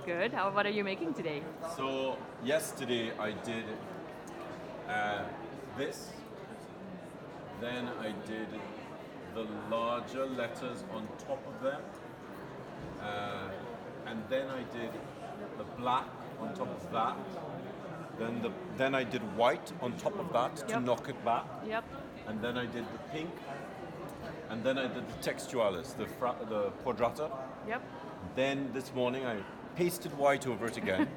Good. What are you making today? So yesterday I did this, then I did the larger letters on top of them, and then I did the black on top of that. Then I did white on top of that to Yep. knock it back, Yep. and then I did the pink, and then I did the textualis, the quadrata. Yep. Then this morning I pasted white over it again,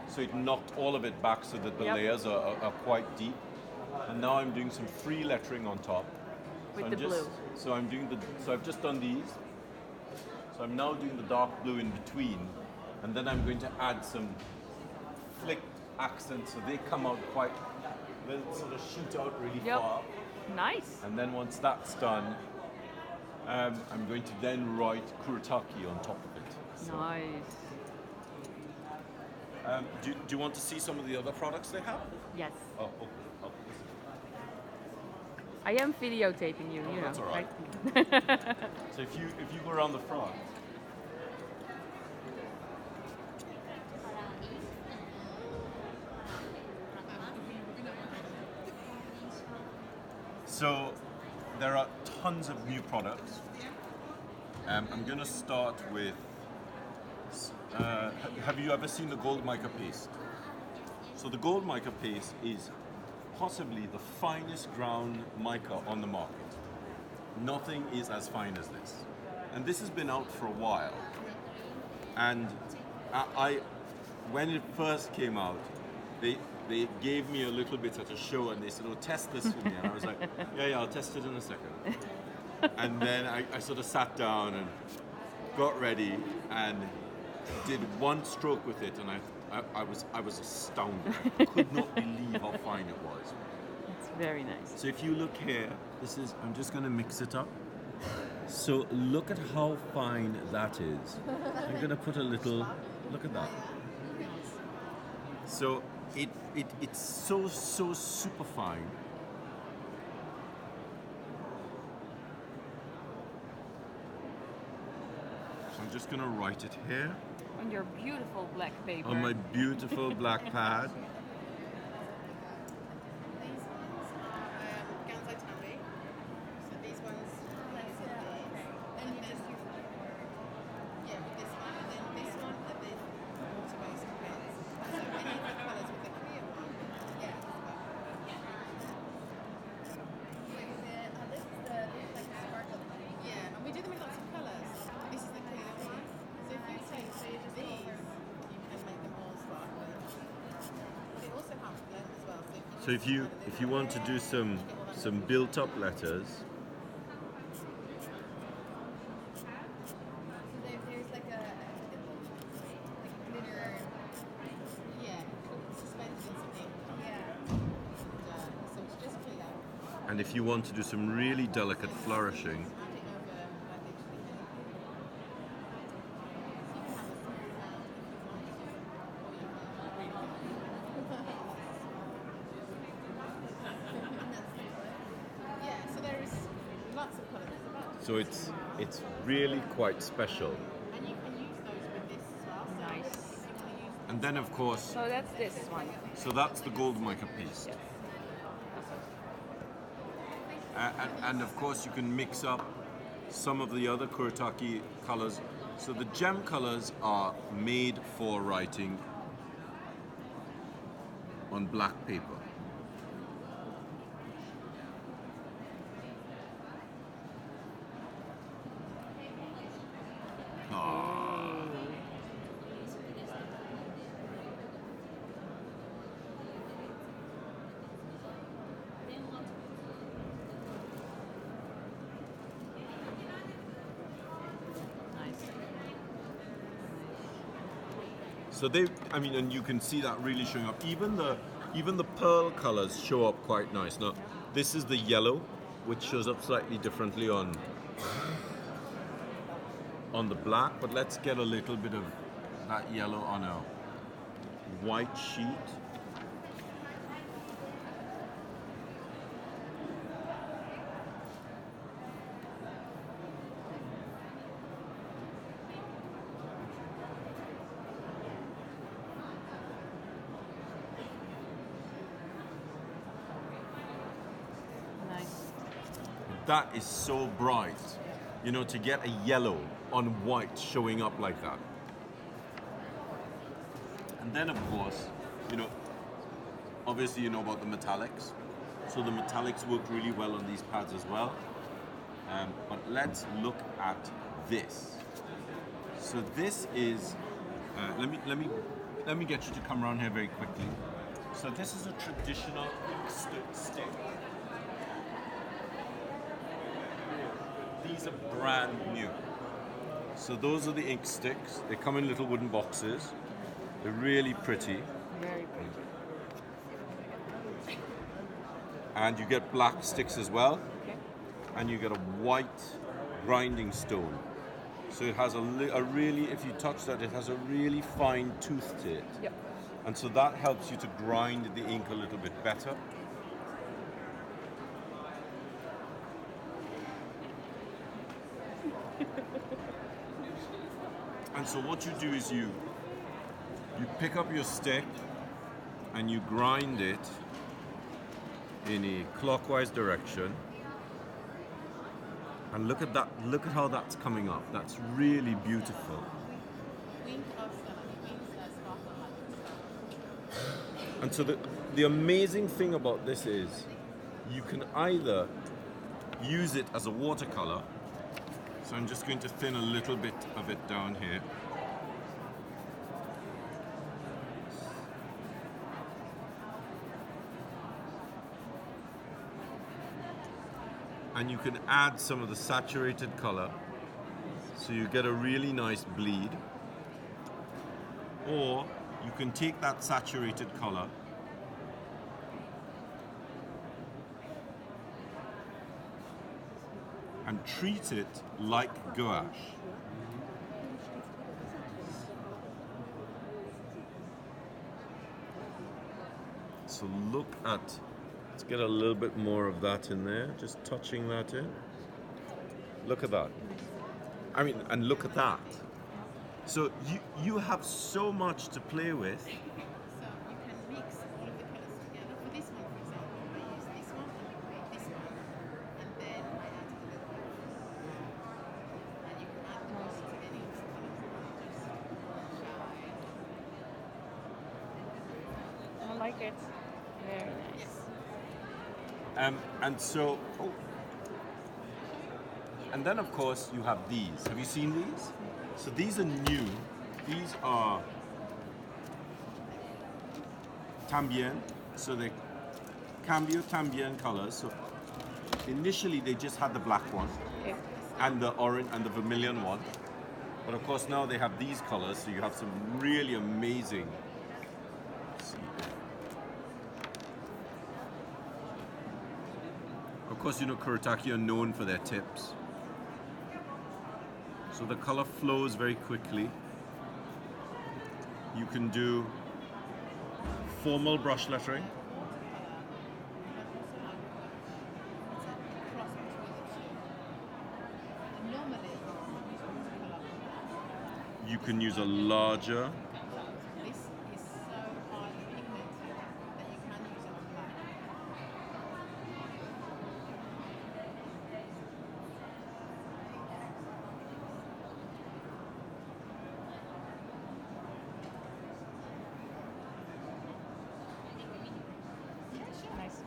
so it knocked all of it back so that the Yep. layers are quite deep. And now I'm doing some free lettering on top. With I'm the blue. So I've just done these. So I'm now doing the dark blue in between, and then I'm going to add some flicked accents so they come out quite, they'll sort of shoot out really Yep. far. Nice. And then once that's done, I'm going to then write Kuretake on top of it. So, Nice. do you want to see some of the other products they have? Yes. Oh, okay. Oh, I am videotaping you, you know. that's all right. So if you go around the front. So there are tons of new products. I'm going to start with. Have you ever seen the gold mica paste? So the gold mica paste is possibly the finest ground mica on the market. Nothing is as fine as this. And this has been out for a while. And I when it first came out, they gave me a little bit at a show and they said, oh, test this for me. And I was like, yeah, I'll test it in a second. And then I sort of sat down and got ready and did one stroke with it, and I was astounded. I could not believe how fine it was. It's very nice. So if you look here, I'm just going to mix it up. So look at how fine that is. I'm going to put a little, look at that. So it's so super fine. So I'm just going to write it here On your beautiful black paper. on my beautiful black pad. These ones are Ganzai Tambi. So these ones, then there's yeah, with this one, and then this one, and then water-based pens. So any of the colours with the clear one, yeah. Yeah, and we do them in lots of colours. This is the clear one. So if you take these, you can make them all sparkly. But it also helps blend as well. So if you want to do some built-up letters, There's like a glitter, yeah, suspended in some ink. Yeah. So it's just clear. and if you want to do some really delicate flourishing, Add it over like literally anything. Yeah, so there is lots of colours as well. so it's really quite special. And you can use those with this as well. So Nice. if you want to use And then of course, So that's this one. so that's the gold mica paste. Yes. And of course you can mix up some of the other Kuretake colors. So the gem colors are made for writing on black paper. Nice. So and you can see that really showing up. Even the pearl colors show up quite nice. Now, this is the yellow, which shows up slightly differently on the black, but let's get a little bit of that yellow on a white sheet. that is so bright. You know, to get a yellow on white showing up like that. And then of course, you know, obviously you know about the metallics. So the metallics work really well on these pads as well. But let's look at this. So this is, let me get you to come around here very quickly. So this is a traditional stick. These are brand new. So those are the ink sticks. They come in little wooden boxes. They're really pretty. Very pretty. And you get black sticks as well. Okay. And you get a white grinding stone. So it has a really, if you touch that, it has a really fine tooth to it. Yep. And so that helps you to grind the ink a little bit better. And so what you do is you pick up your stick and you grind it in a clockwise direction. And look at that, look at how that's coming up. That's really beautiful. And so the amazing thing about this is you can either use it as a watercolor. So I'm just going to thin a little bit of it down here. And you can add some of the saturated color, so you get a really nice bleed. Or you can take that saturated color and treat it like gouache. So look at, let's get a little bit more of that in there, just touching that in. Look at that. I mean, and look at that. So you have so much to play with. So you can mix all of the colours together. For this one, for example, I use this one and this one, and then I add a little bit. And you can add the rest to any of the colours. I like it. Very nice. Yes. And so, and then of course you have these. Have you seen these? So these are new. These are tambien. So they cambio tambien colors. So initially they just had the black one Okay. and the orange and the vermilion one. But of course now they have these colors. So you have some really amazing. Of course, you know, Kuretake are known for their tips. So the color flows very quickly. You can do formal brush lettering. You can use a larger. This is so highly pigmented that you can use it on black. Nice.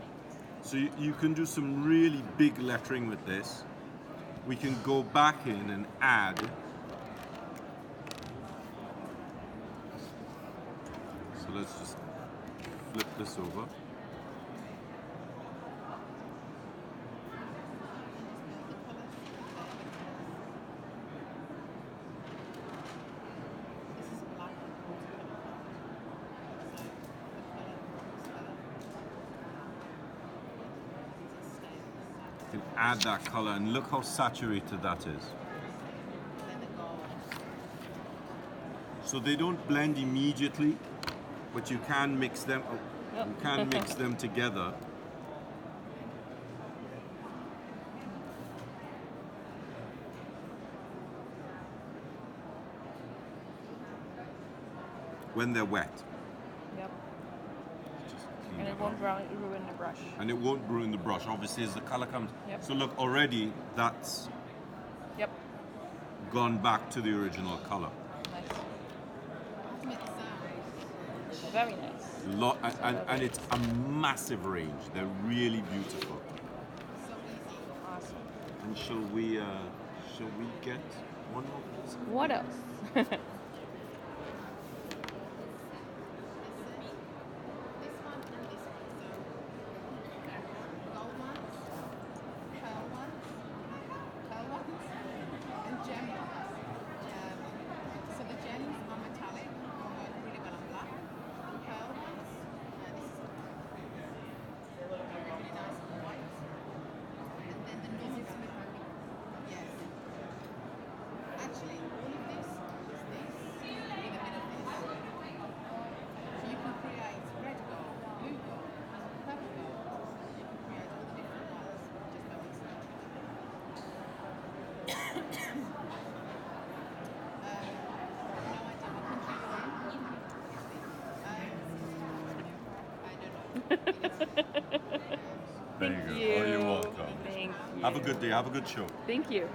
So you can do some really big lettering with this. We can go back in and add. So let's just flip this over. This is black watercolor. So the colour stays. You can add that color and look how saturated that is. Then the gold. So they don't blend immediately, but you can mix them. You can mix them together. When they're wet. Yep. Just clean And up. won't ruin the brush. And it won't ruin the brush. Obviously, as the color comes. Yep. So look, already that's Yep. gone back to the original color. Nice. Make the sound. Very nice. And it's a massive range. They're really beautiful. So easy. Awesome. And shall we get one more, please? What else? This one and this one. So gold ones, pearl ones, and gem ones. So the gems are metallic, work really well on black. The pearl ones, this is really nice on white. And then the normal yes. Actually, all of this is this with a bit of this. So you can create red gold, blue gold, purple gold. You can create all the different ones just by mixing it. No idea what country you're in. I don't know. There you go. you. Oh, you're welcome. Thank you. Have a good day. Have a good show. Thank you.